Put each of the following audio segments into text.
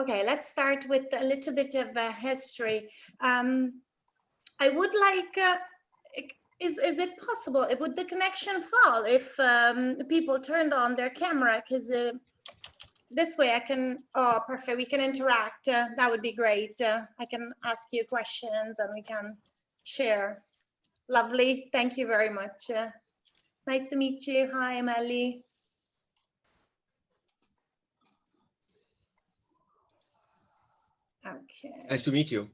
Okay, let's start with a little bit of history. I would like, is it possible, would the connection fall if people turned on their camera? Because this way I can, oh, perfect, we can interact. That would be great. I can ask you questions and we can share. Lovely, thank you very much. Nice to meet you. Hi, Melly. Okay. Nice to meet you.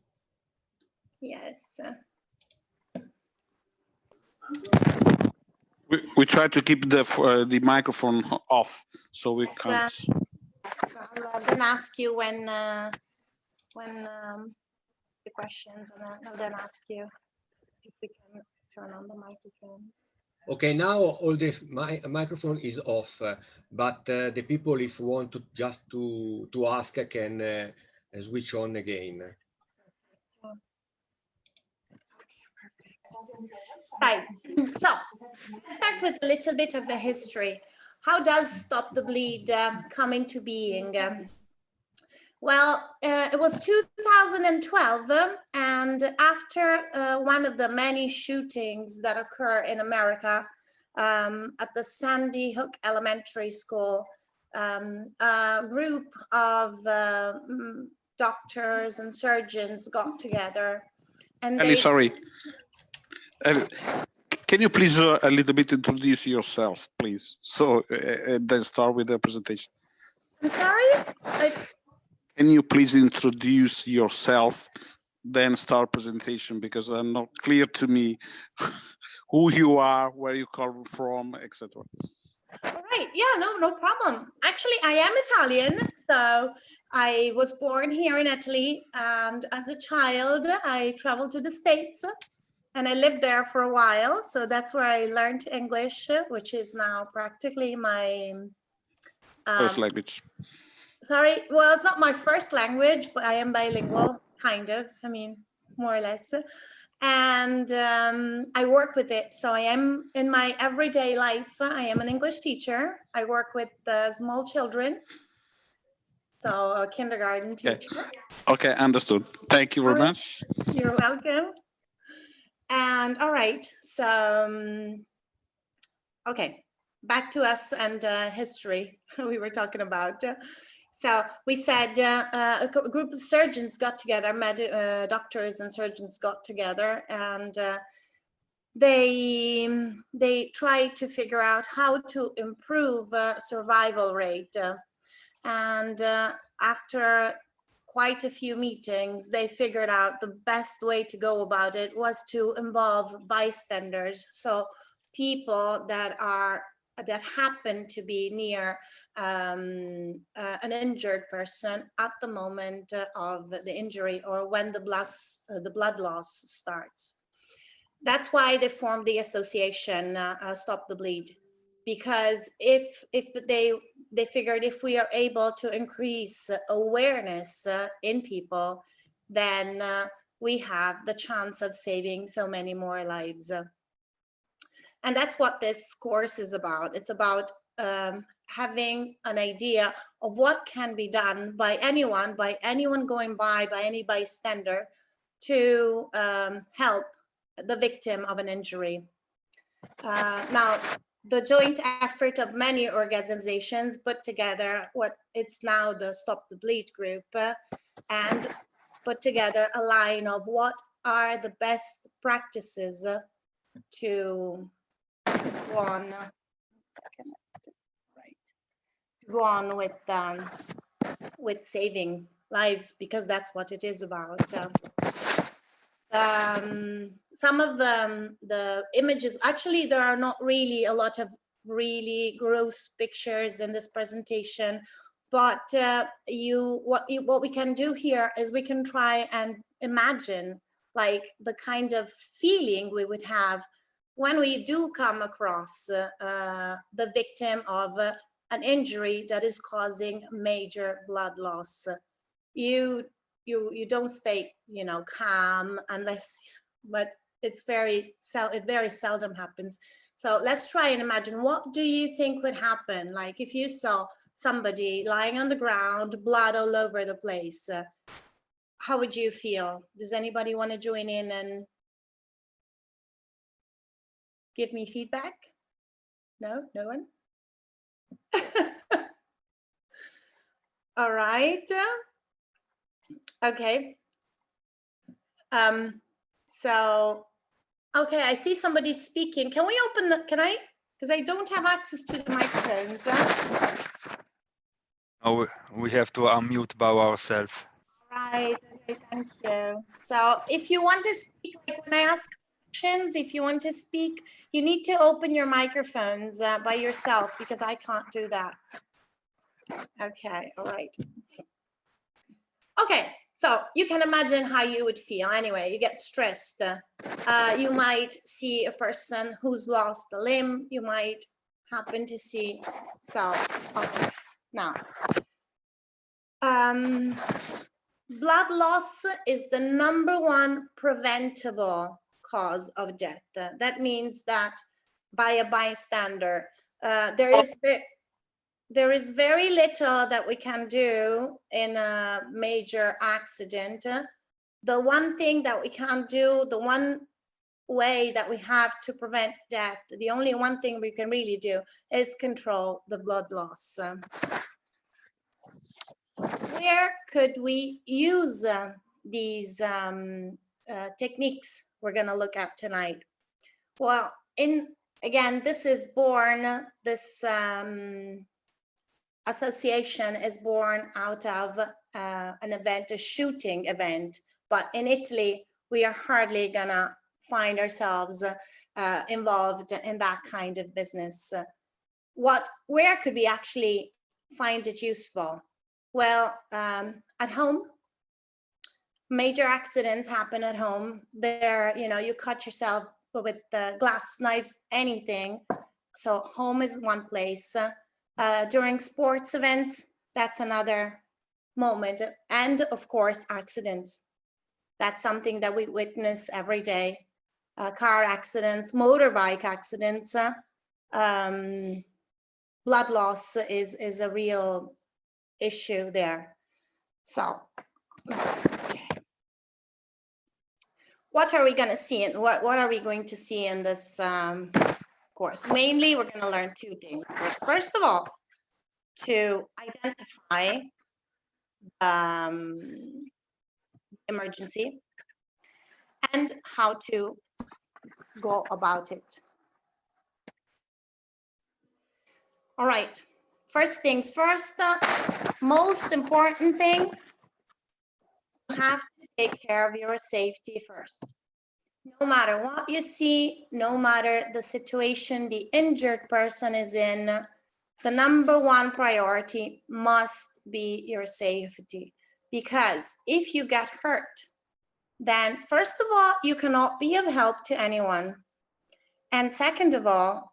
Yes. We try to keep the microphone off, so we can't. I'll then ask you when the questions, and I'll then ask you if we can turn on the microphone. Okay, now all the microphone is off, but the people, if want to just to ask, can switch on again. Right, so let's start with a little bit of the history. How does Stop the Bleed come into being? Well, it was 2012, and after one of the many shootings that occur in America at the Sandy Hook Elementary School, a group of doctors and surgeons got together. And Ellie, sorry. Can you please a little bit introduce yourself, please? So then start with the presentation. I'm sorry? Can you please introduce yourself, then start presentation, because I'm not clear to me who you are, where you come from, etc. All right, yeah, no problem. Actually, I am Italian, so I was born here in Italy, and as a child, I traveled to the States, and I lived there for a while. So that's where I learned English, which is now practically my First language. Sorry, well, it's not my first language, but I am bilingual, kind of, I mean, more or less. And I work with it. So I am, in my everyday life, I am an English teacher. I work with small children. So a kindergarten teacher. Okay, understood. Thank you very much. You're welcome. And all right, so, okay, back to us and history we were talking about. So we said a group of surgeons got together, doctors and surgeons got together, and they tried to figure out how to improve survival rate. And after quite a few meetings, they figured out the best way to go about it was to involve bystanders. So people that happen to be near an injured person at the moment of the injury or when the blood loss starts. That's why they formed the association Stop the Bleed, because if they figured if we are able to increase awareness in people, then we have the chance of saving so many more lives. And that's what this course is about. It's about having an idea of what can be done by anyone going by any bystander to help the victim of an injury. Now, the joint effort of many organizations put together it's now the Stop the Bleed group and put together a line of what are the best practices to go on with saving lives, because that's what it is about. Some of the images, actually there are not really a lot of really gross pictures in this presentation, but what we can do here is we can try and imagine like the kind of feeling we would have when we do come across the victim of an injury that is causing major blood loss. You don't stay, calm but it very seldom happens. So let's try and imagine, what do you think would happen? Like if you saw somebody lying on the ground, blood all over the place, how would you feel? Does anybody want to join in and give me feedback? No, no one? All right. Okay. So, okay, I see somebody speaking. Can we open the, can I, because I don't have access to the microphones. Oh, we have to unmute by ourselves. Right, okay, thank you. So if you want to speak, like when I ask questions, if you want to speak, you need to open your microphones by yourself, because I can't do that. Okay, all right. Okay, so you can imagine how you would feel. Anyway, you get stressed. You might see a person who's lost a limb. You might happen to see. So, okay, now, blood loss is the #1 preventable cause of death. That means that by a bystander, there is very little that we can do in a major accident. The one thing that we can do, the one way that we have to prevent death, the only one thing we can really do is control the blood loss. Where could we use these techniques we're going to look at tonight? Well, again, this is born, this association is born out of an event, a shooting event. But in Italy, we are hardly gonna find ourselves involved in that kind of business. Where could we actually find it useful? Well, at home. Major accidents happen at home. There, you cut yourself with glass, knives, anything. So home is one place. During sports events, that's another moment. And of course, accidents. That's something that we witness every day. Car accidents, motorbike accidents. Blood loss is a real issue there. So, what are we going to see? And what are we going to see in this course? Mainly, we're going to learn 2 things. First of all, to identify emergency and how to go about it. All right, first things first, most important thing, you have to take care of your safety first. No matter what you see, no matter the situation the injured person is in, the #1 priority must be your safety. Because if you get hurt, then first of all, you cannot be of help to anyone. And second of all,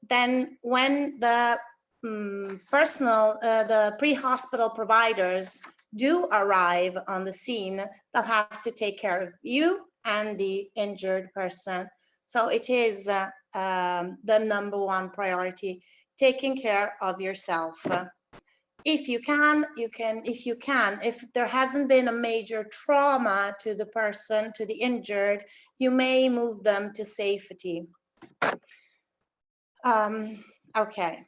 then when the the pre-hospital providers do arrive on the scene, they'll have to take care of you and the injured person. So it is the #1 priority, taking care of yourself. If you can, if there hasn't been a major trauma to the person, to the injured, you may move them to safety. Okay.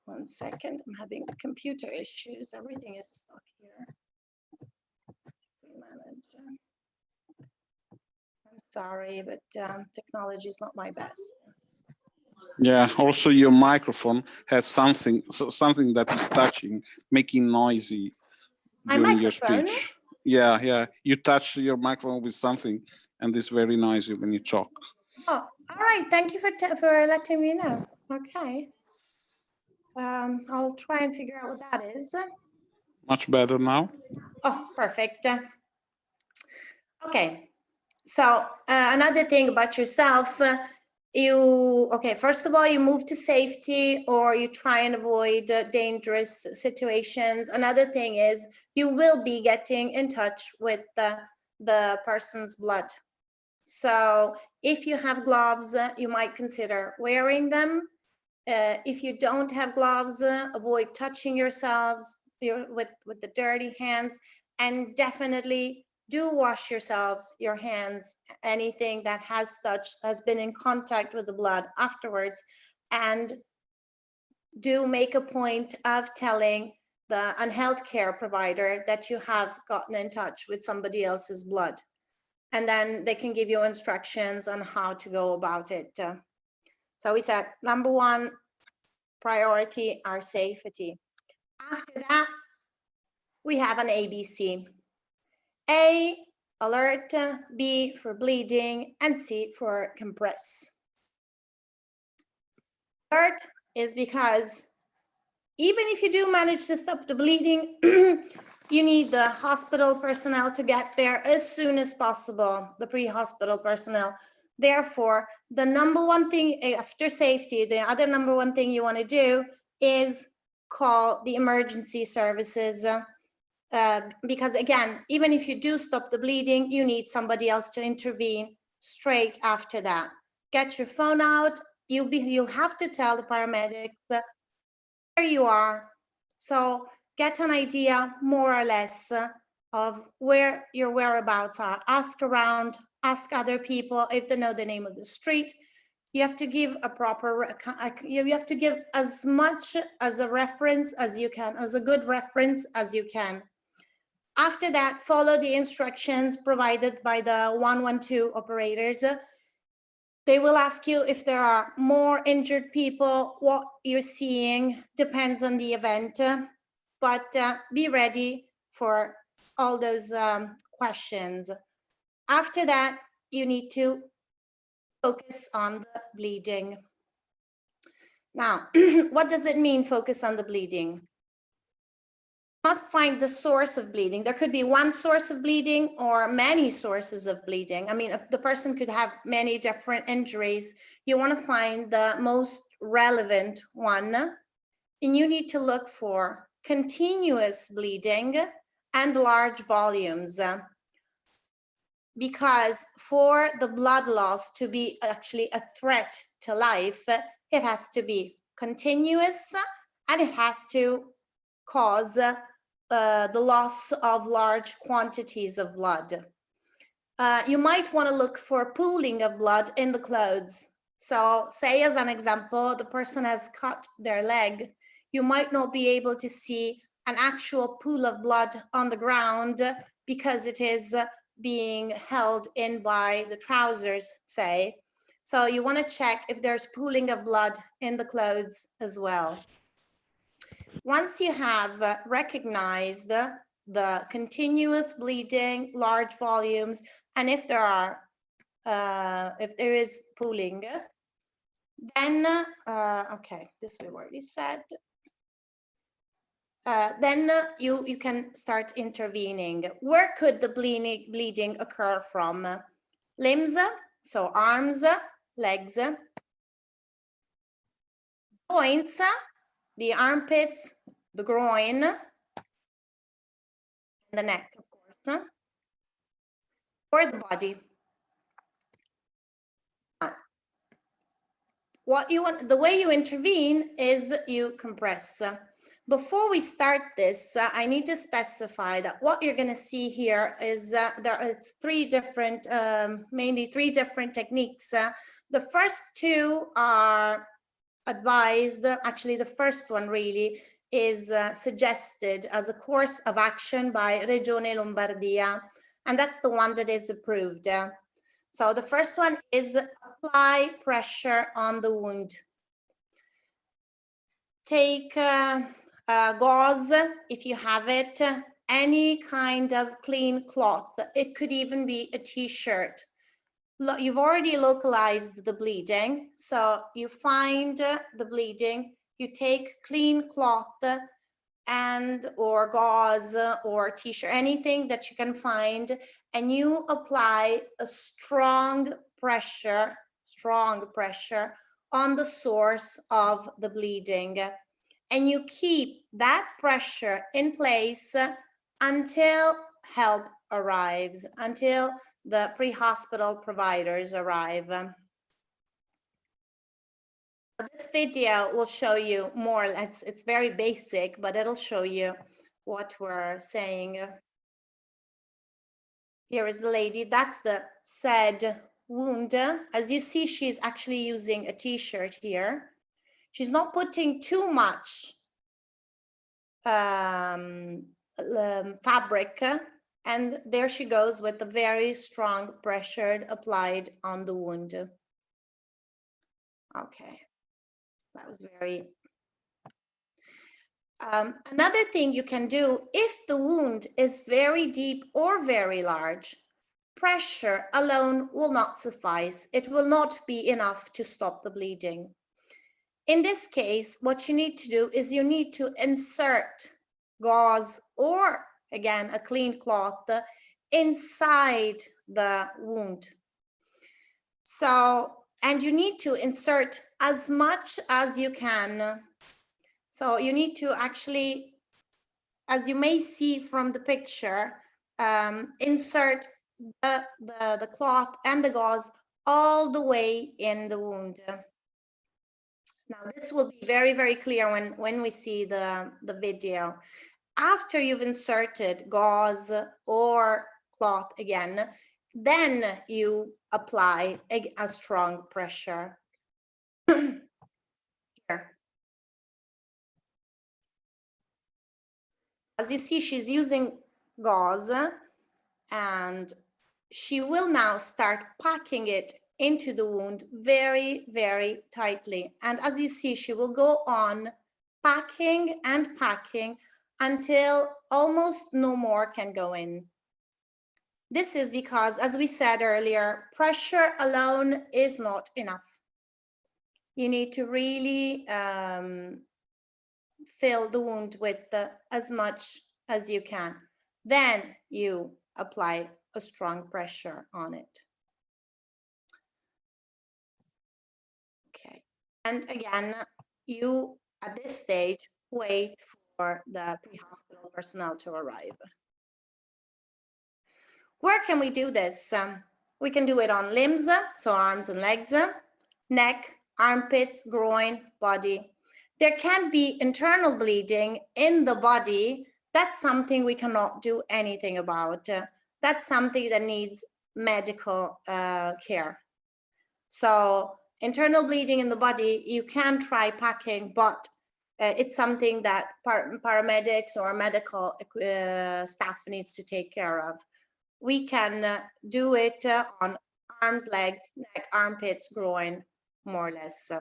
One second, I'm having computer issues. Everything is stuck here. I'm sorry, but technology is not my best. Yeah, also your microphone has something that is touching, making noisy during your speech. Yeah, you touch your microphone with something and it's very noisy when you talk. Oh, all right, thank you for letting me know. Okay. I'll try and figure out what that is. Much better now. Oh, perfect. Okay, so another thing about yourself, first of all, you move to safety or you try and avoid dangerous situations. Another thing is you will be getting in touch with the person's blood. So if you have gloves, you might consider wearing them. If you don't have gloves, avoid touching yourselves with the dirty hands, and definitely do wash your hands, anything that has been in contact with the blood afterwards, and do make a point of telling the healthcare provider that you have gotten in touch with somebody else's blood, and then they can give you instructions on how to go about it. So we said, number one priority, our safety. After that, we have an ABC. A, alert, B for bleeding, and C for compress. Alert is because even if you do manage to stop the bleeding, you need the hospital personnel to get there as soon as possible, the pre-hospital personnel. Therefore, the number one thing after safety, the other number one thing you want to do is call the emergency services. Because again, even if you do stop the bleeding, you need somebody else to intervene straight after that. Get your phone out. You'll have to tell the paramedics where you are. So get an idea more or less of where your whereabouts are. Ask around, ask other people if they know the name of the street. You have to give a proper, you have to give as much as a reference as you can, as a good reference as you can. After that, follow the instructions provided by the 112 operators. They will ask you if there are more injured people. What you're seeing depends on the event, but be ready for all those questions. After that, you need to focus on the bleeding. Now, what does it mean, focus on the bleeding? Must find the source of bleeding. There could be one source of bleeding or many sources of bleeding. I mean, the person could have many different injuries. You want to find the most relevant one, and you need to look for continuous bleeding and large volumes. Because for the blood loss to be actually a threat to life, it has to be continuous and it has to cause the loss of large quantities of blood. You might want to look for pooling of blood in the clothes. So say as an example, the person has cut their leg. You might not be able to see an actual pool of blood on the ground because it is being held in by the trousers, say. So you want to check if there's pooling of blood in the clothes as well. Once you have recognized the continuous bleeding, large volumes, and if there is pooling, then, okay, this we've already said. Then you can start intervening. Where could the bleeding occur from? Limbs, so arms, legs, joints, the armpits, the groin, the neck, of course, or the body. What you want, the way you intervene is you compress. Before we start this, I need to specify that what you're going to see here is it's mainly three different techniques. The first two are advised. Actually, the first one really is suggested as a course of action by Regione Lombardia, and that's the one that is approved. So the first one is apply pressure on the wound. Take gauze, if you have it, any kind of clean cloth. It could even be a t-shirt. You've already localized the bleeding, so you find the bleeding, you take clean cloth and or gauze or t-shirt, anything that you can find, and you apply a strong pressure on the source of the bleeding. And you keep that pressure in place until help arrives, until the pre-hospital providers arrive. This video will show you more. It's very basic, but it'll show you what we're saying. Here is the lady. That's the said wound. As you see, she's actually using a t-shirt here. She's not putting too much fabric, and there she goes with the very strong pressure applied on the wound. Okay, that was very... another thing you can do, if the wound is very deep or very large, pressure alone will not suffice. It will not be enough to stop the bleeding. In this case, what you need to do is you need to insert gauze or, again, a clean cloth inside the wound. So, and you need to insert as much as you can. So you need to actually, as you may see from the picture, insert the cloth and the gauze all the way in the wound. Now this will be very, very clear when we see the video. After you've inserted gauze or cloth again, then you apply a strong pressure. Here. As you see, she's using gauze, and she will now start packing it into the wound very, very tightly. And as you see, she will go on packing and packing until almost no more can go in. This is because, as we said earlier, pressure alone is not enough. You need to really fill the wound with as much as you can. Then you apply a strong pressure on it. Okay, and again, you at this stage wait for the pre-hospital personnel to arrive. Where can we do this? We can do it on limbs, so arms and legs, neck, armpits, groin, body. There can be internal bleeding in the body. That's something we cannot do anything about. That's something that needs medical care. So internal bleeding in the body, you can try packing, but it's something that paramedics or medical staff needs to take care of. We can do it on arms, legs, neck, armpits, groin, more or less.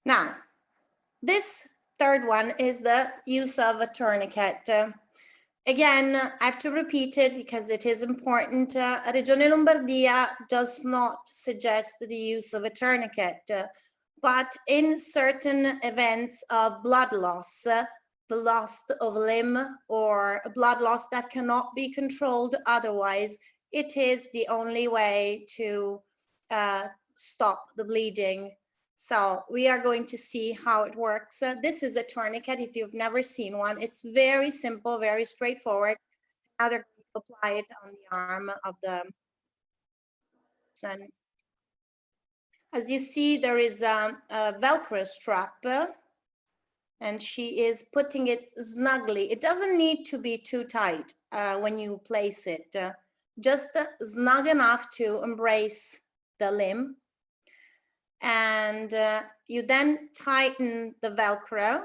Now, this third one is the use of a tourniquet. Again, I have to repeat it because it is important. Regione Lombardia does not suggest the use of a tourniquet, but in certain events of blood loss, the loss of limb or blood loss that cannot be controlled otherwise, it is the only way to stop the bleeding. So we are going to see how it works. This is a tourniquet. If you've never seen one, it's very simple, very straightforward. Now they're going to apply it on the arm of the person. As you see, there is a Velcro strap, and she is putting it snugly. It doesn't need to be too tight when you place it, just snug enough to embrace the limb. And you then tighten the Velcro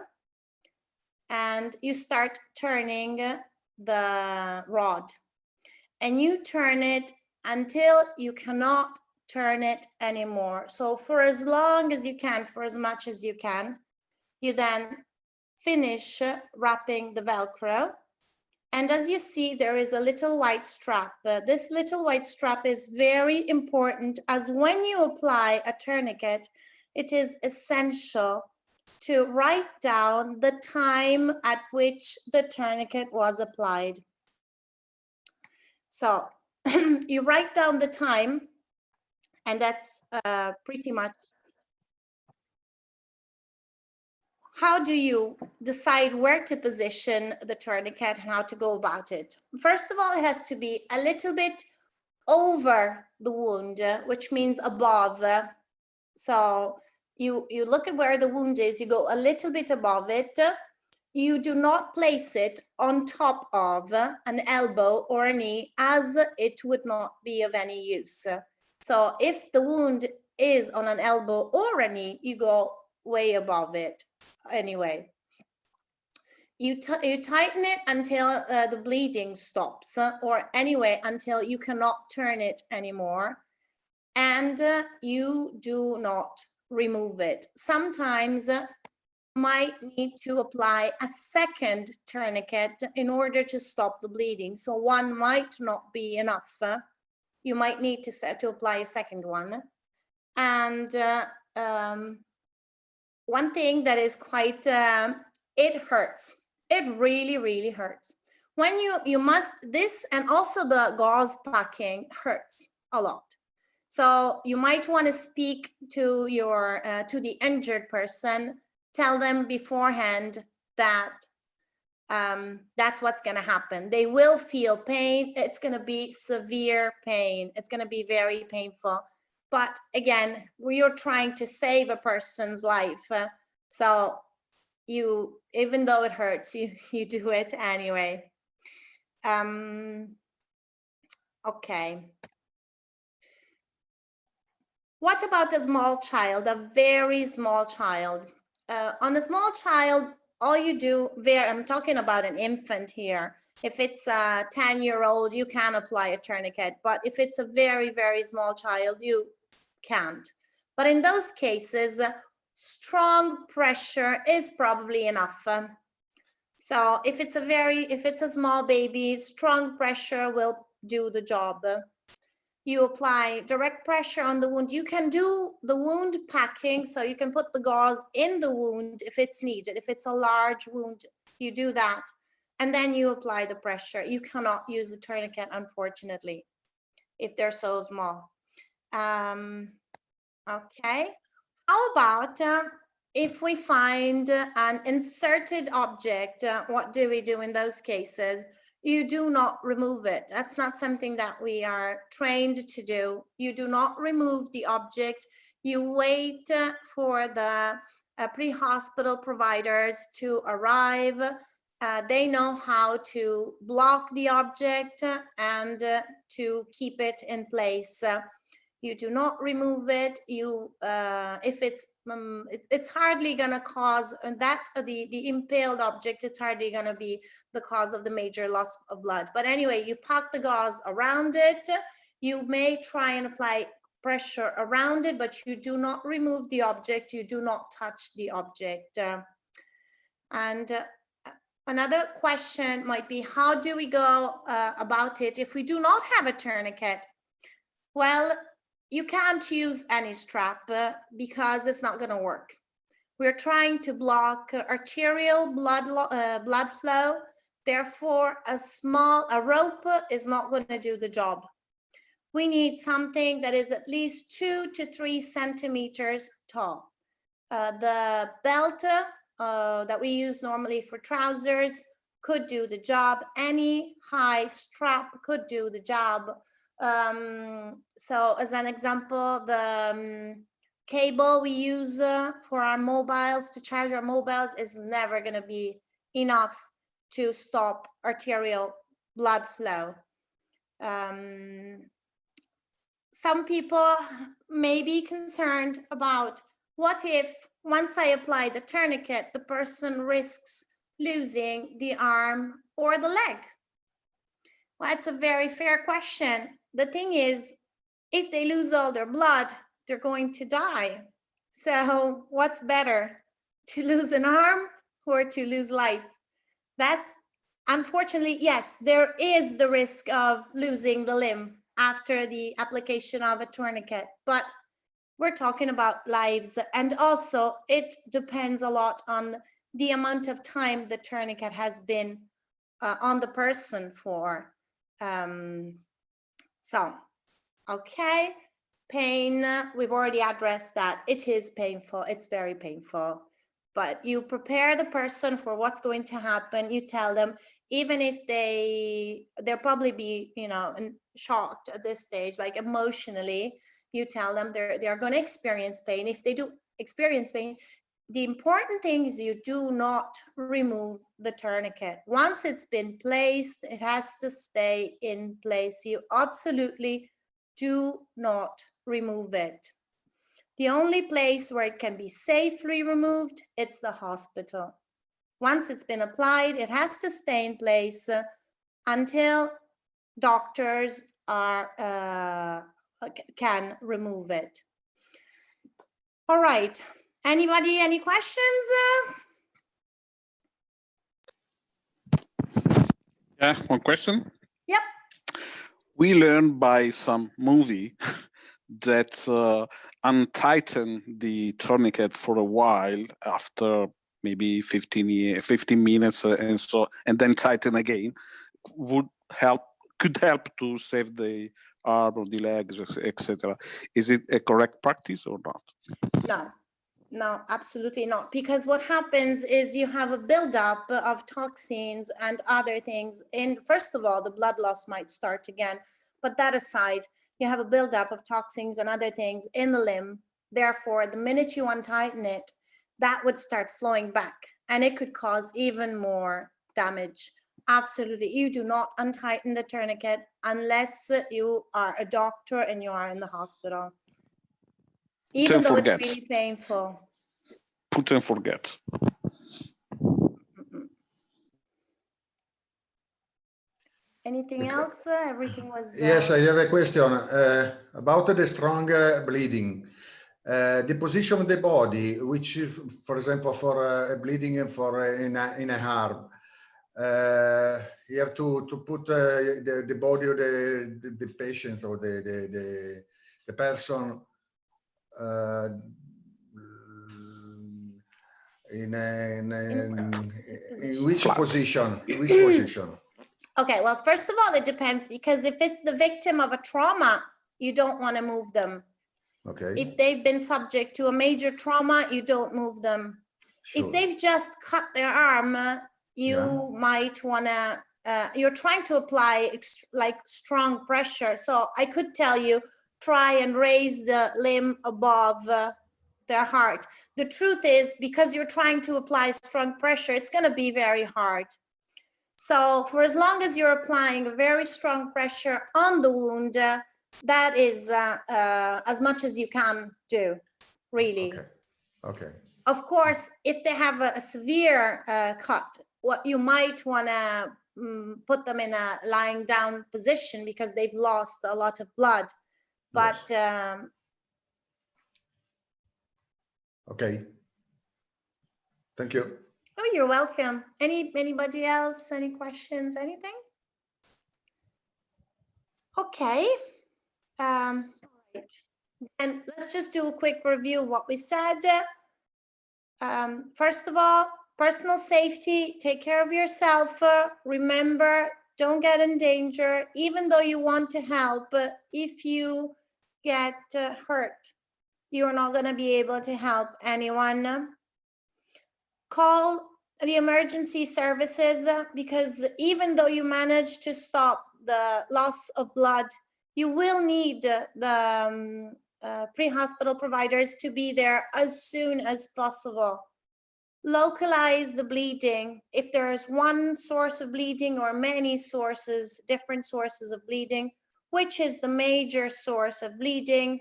and you start turning the rod, and you turn it until you cannot turn it anymore. So for as long as you can, for as much as you can, you then finish wrapping the Velcro. And as you see, there is a little white strap. This little white strap is very important, as when you apply a tourniquet, it is essential to write down the time at which the tourniquet was applied. So you write down the time, and that's pretty much. how do you decide where to position the tourniquet and how to go about it? First of all, it has to be a little bit over the wound, which means above. So you look at where the wound is, you go a little bit above it. You do not place it on top of an elbow or a knee, as it would not be of any use. So if the wound is on an elbow or a knee, you go way above it anyway. You tighten it until the bleeding stops, or anyway, until you cannot turn it anymore. And you do not remove it. Sometimes might need to apply a second tourniquet in order to stop the bleeding. So one might not be enough. You might need to apply a second one. And one thing that is quite, it hurts. It really, really hurts. When you must, this and also the gauze packing hurts a lot. So you might want to speak to your, to the injured person. Tell them beforehand that that's what's going to happen. They will feel pain. It's going to be severe pain. It's going to be very painful. But again, you're trying to save a person's life. So you, even though it hurts, you do it anyway. Okay. What about a small child, a very small child? On a small child, all you do, I'm talking about an infant here. If it's a 10-year-old, you can apply a tourniquet, but if it's a very, very small child, you can't. But in those cases, strong pressure is probably enough. So if it's a small baby, strong pressure will do the job. You apply direct pressure on the wound. You can do the wound packing, so you can put the gauze in the wound if it's needed. If it's a large wound, you do that. And then you apply the pressure. You cannot use the tourniquet, unfortunately, if they're so small. Okay. How about if we find an inserted object, what do we do in those cases? You do not remove it. That's not something that we are trained to do. You do not remove the object. You wait for the pre-hospital providers to arrive. They know how to block the object and to keep it in place. You do not remove it. You, if it's hardly going to cause the impaled object, it's hardly going to be the cause of the major loss of blood. But anyway, you pack the gauze around it. You may try and apply pressure around it, but you do not remove the object. You do not touch the object. And another question might be, how do we go about it if we do not have a tourniquet? Well, you can't use any strap because it's not going to work. We're trying to block arterial blood flow. Therefore, a rope is not going to do the job. We need something that is at least 2 to 3 centimeters tall. The belt that we use normally for trousers could do the job. Any high strap could do the job. So as an example, the cable we use for our mobiles, to charge our mobiles, is never going to be enough to stop arterial blood flow. Some people may be concerned about, what if once I apply the tourniquet, the person risks losing the arm or the leg? Well, it's a very fair question. The thing is, if they lose all their blood, they're going to die. So what's better, to lose an arm or to lose life? That's, unfortunately, yes, there is the risk of losing the limb after the application of a tourniquet, but we're talking about lives. And also it depends a lot on the amount of time the tourniquet has been on the person for. So, okay, pain, we've already addressed that. It is painful. It's very painful. but you prepare the person for what's going to happen. You tell them, even if they'll probably be, you know, shocked at this stage, like emotionally, you tell them they're going to experience pain. If they do experience pain, the important thing is you do not remove the tourniquet. Once it's been placed, it has to stay in place. You absolutely do not remove it. The only place where it can be safely removed, it's the hospital. Once it's been applied, it has to stay in place until doctors can remove it. All right. Anybody, any questions? Yeah, one question. Yep. We learned by some movie that untighten the tourniquet for a while after maybe 15 minutes and then tighten again could help to save the arm or the legs, etc. Is it a correct practice or not? No, absolutely not. Because what happens is you have a buildup of toxins and other things. And first of all, the blood loss might start again. But that aside, you have a buildup of toxins and other things in the limb. Therefore, the minute you untighten it, that would start flowing back, and it could cause even more damage. Absolutely. You do not untighten the tourniquet unless you are a doctor and you are in the hospital. Even though it's really painful. Put and forget. Anything else? Everything was... Yes, I have a question about the strong bleeding. The position of the body, which, for example, for bleeding and for in a arm, you have to put the body of the patient or the person in which position? In which position? Okay, well, first of all, it depends, because if it's the victim of a trauma, you don't want to move them. Okay. If they've been subject to a major trauma, you don't move them. Sure. If they've just cut their arm, you might want to, you're trying to apply like strong pressure. So I could tell you, try and raise the limb above their heart. The truth is, because you're trying to apply strong pressure, it's going to be very hard. So for as long as you're applying a very strong pressure on the wound, that is as much as you can do, really. Okay. Of course, if they have a severe cut, what you might want to put them in a lying down position because they've lost a lot of blood. But yes. Okay. Thank you. Oh, you're welcome. Anybody else? Any questions? Anything? Okay. And let's just do a quick review of what we said. First of all, personal safety, take care of yourself. Remember, don't get in danger, even though you want to help. If you get hurt, you're not going to be able to help anyone. Call the emergency services, because even though you manage to stop the loss of blood, you will need the pre-hospital providers to be there as soon as possible. Localize the bleeding. If there is one source of bleeding or many sources, different sources of bleeding, which is the major source of bleeding,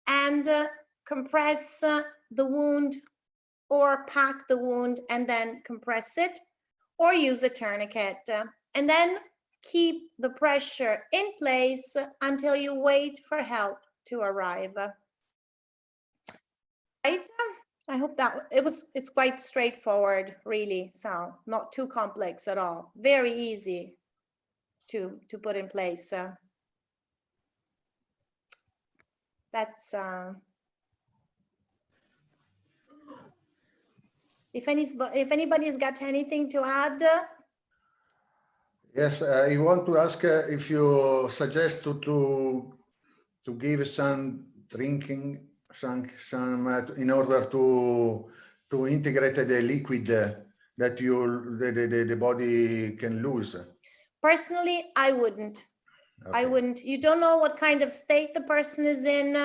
and compress the wound or pack the wound and then compress it, or use a tourniquet, and then keep the pressure in place until you wait for help to arrive. Right? I hope that it's quite straightforward, really. So not too complex at all. Very easy to put in place. That's if anybody's got anything to add. Yes, I want to ask if you suggest to give some drinking, some in order to to integrate the liquid that the body can lose? Personally, I wouldn't. Okay. I wouldn't. You don't know what kind of state the person is in.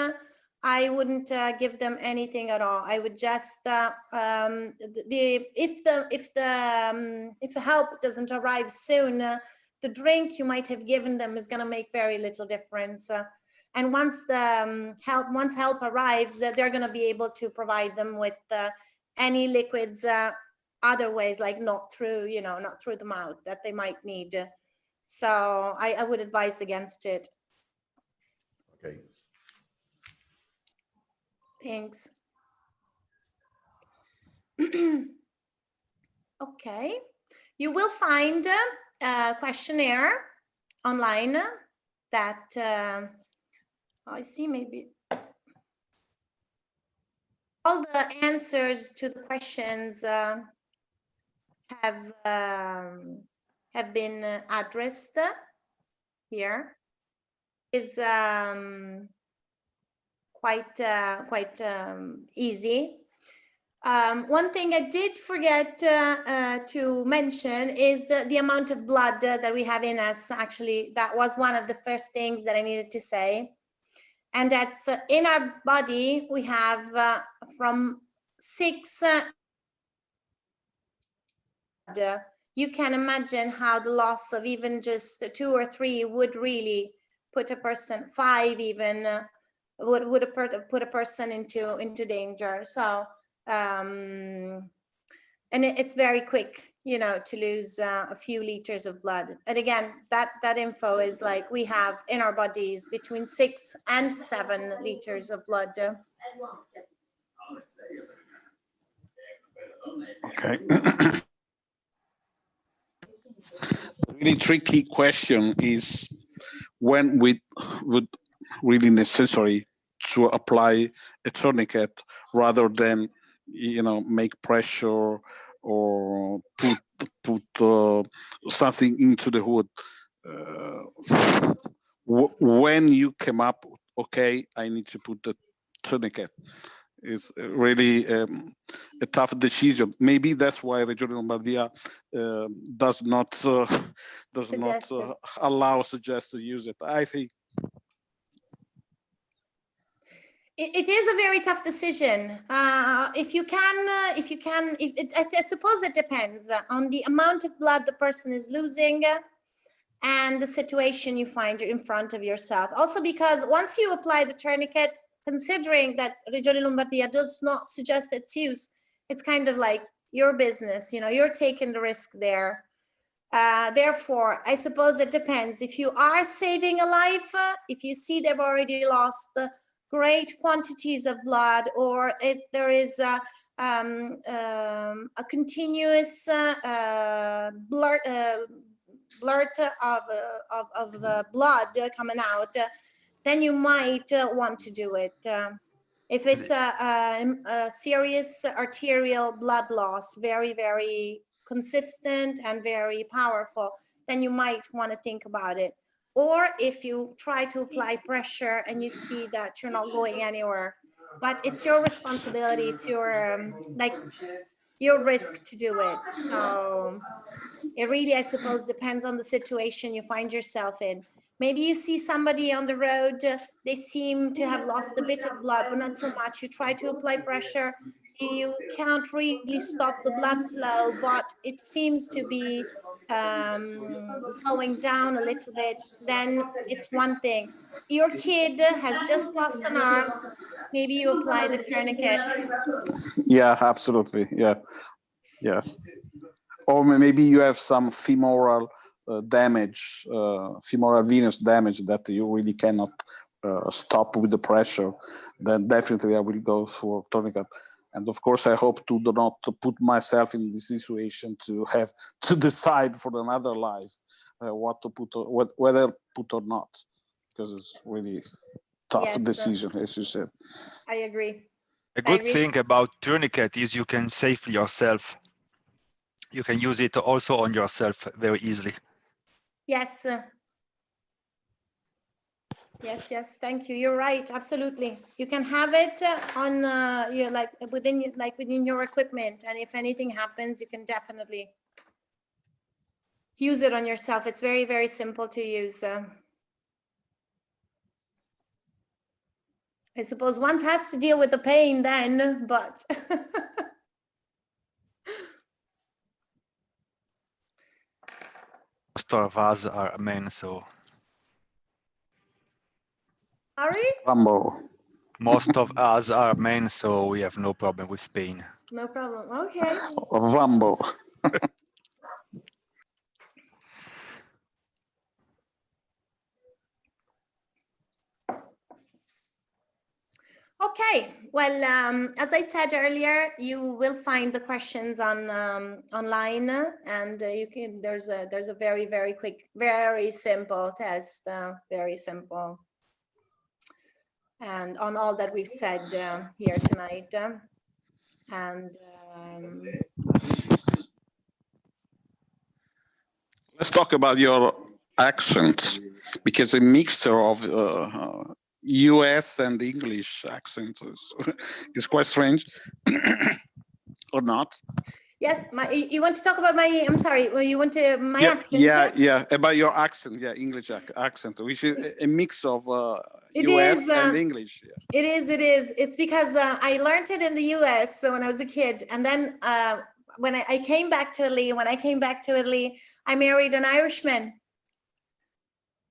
I wouldn't give them anything at all. I would just if help doesn't arrive soon, the drink you might have given them is going to make very little difference. And once the help arrives, they're going to be able to provide them with any liquids other ways, like not through the mouth, that they might need. So I would advise against it. Okay. Thanks. Okay. You will find a questionnaire online that I see maybe all the answers to the questions have been addressed here. Is quite easy. One thing I did forget to mention is the amount of blood that we have in us. Actually, that was one of the first things that I needed to say. And that's in our body, we have from 6. You can imagine how the loss of even just 2 or 3 would really put a person, 5 even, would put a person into danger. So and it's very quick, to lose a few liters of blood. And again, that info is like we have in our bodies between 6 and 7 liters of blood. Okay. The really tricky question is when we would really necessary to apply a tourniquet rather than make pressure or put something into the hood. When you came up, okay, I need to put the tourniquet. It's really a tough decision. Maybe that's why Regione Lombardia does not suggest to use it. I think it is a very tough decision. I suppose it depends on the amount of blood the person is losing and the situation you find in front of yourself. Also, because once you apply the tourniquet, considering that Regione Lombardia does not suggest its use, it's kind of like your business, you're taking the risk there. Therefore, I suppose it depends. If you are saving a life, if you see they've already lost great quantities of blood, or there is a continuous blurt of blood coming out, then you might want to do it. If it's a serious arterial blood loss, very, very consistent and very powerful, then you might want to think about it. Or if you try to apply pressure and you see that you're not going anywhere, but it's your responsibility, it's your your risk to do it. So it really, I suppose, depends on the situation you find yourself in. Maybe you see somebody on the road, they seem to have lost a bit of blood, but not so much. You try to apply pressure, you can't really stop the blood flow, but it seems to be slowing down a little bit. Then it's one thing. Your kid has just lost an arm, maybe you apply the tourniquet. Yeah, absolutely. Yeah. Yes. Or maybe you have some femoral damage, femoral venous damage that you really cannot stop with the pressure. Then definitely I will go for tourniquet. And of course, I hope to not put myself in this situation to have to decide for another life what to put, whether put or not, because it's really tough decision, as you said. I agree. A good thing about tourniquet is you can safely yourself. You can use it also on yourself very easily. Yes. Yes, yes, thank you. You're right, absolutely. You can have it on within your equipment, and if anything happens, you can definitely use it on yourself. It's very, very simple to use. I suppose one has to deal with the pain then, but Most of us are men, so Ari? Rambo. most of us are men, so we have no problem with pain. No problem. Okay. Rambo. Okay, well, as I said earlier, you will find the questions on online, and you can. There's a very, very quick, very simple test, very simple, and on all that we've said here tonight, and Let's talk about your accents, because a mixture of US and English accent is quite strange, or not? yes, you want to talk about my? I'm sorry. Well, you want to my accent? Yeah, about your accent. Yeah, English accent, which is a mix of It US is, and English. Yeah. It is. It is. It's because I learned it in the US when I was a kid, and then when I came back to Italy, I married an Irishman.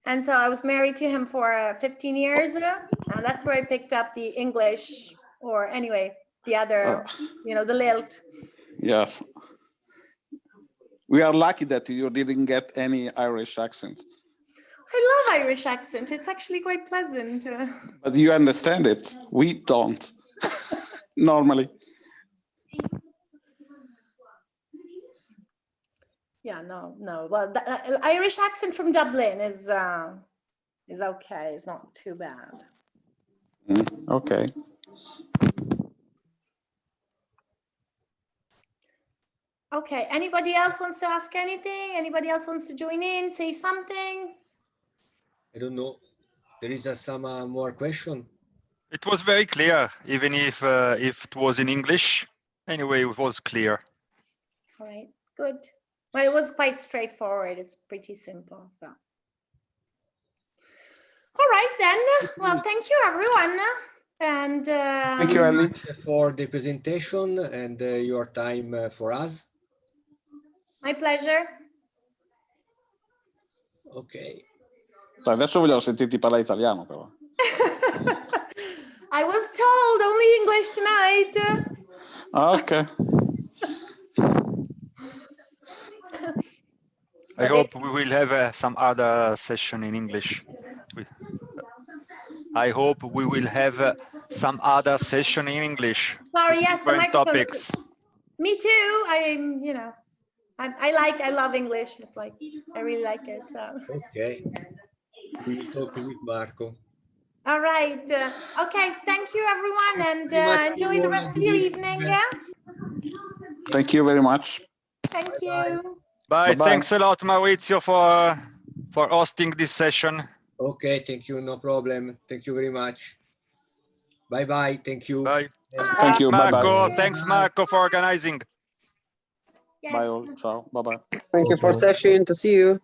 And so I was married to him for 15 years, and that's where I picked up the English, or anyway, the other, the lilt. Yes. We are lucky that you didn't get any Irish accent. I love Irish accent. It's actually quite pleasant. But you understand it. We don't, normally. Yeah, no. Well, the Irish accent from Dublin is okay. It's not too bad. Okay. Okay. Anybody else wants to ask anything? Anybody else wants to join in, say something? I don't know. There is some more question. It was very clear, even if it was in English. Anyway, it was clear. All right, good. Well, it was quite straightforward. It's pretty simple. So, all right then. Well, thank you, everyone. And thank you, Ellie, for the presentation and your time for us. My pleasure. Ok. Adesso vogliamo sentirti parlare italiano, però. I was told only English tonight. Okay. I hope we will have some other session in English. I hope we will have some other session in English. Sorry, yes, the microphone. Topics. Me too. I love English. It's like, I really like it. So. Okay. We will talk with Marco. All right. Okay. Thank you, everyone, and enjoy the rest of your evening. Yeah. Thank you very much. Thank you. Bye. Bye-bye. Thanks a lot, Maurizio, for hosting this session. Okay, thank you. No problem. Thank you very much. Bye. Thank you. Bye. Thank you. Marco. Bye-bye. Thanks, Marco, for organizing. Yes. Bye all. Ciao. Bye-bye. Thank you for session. To see you.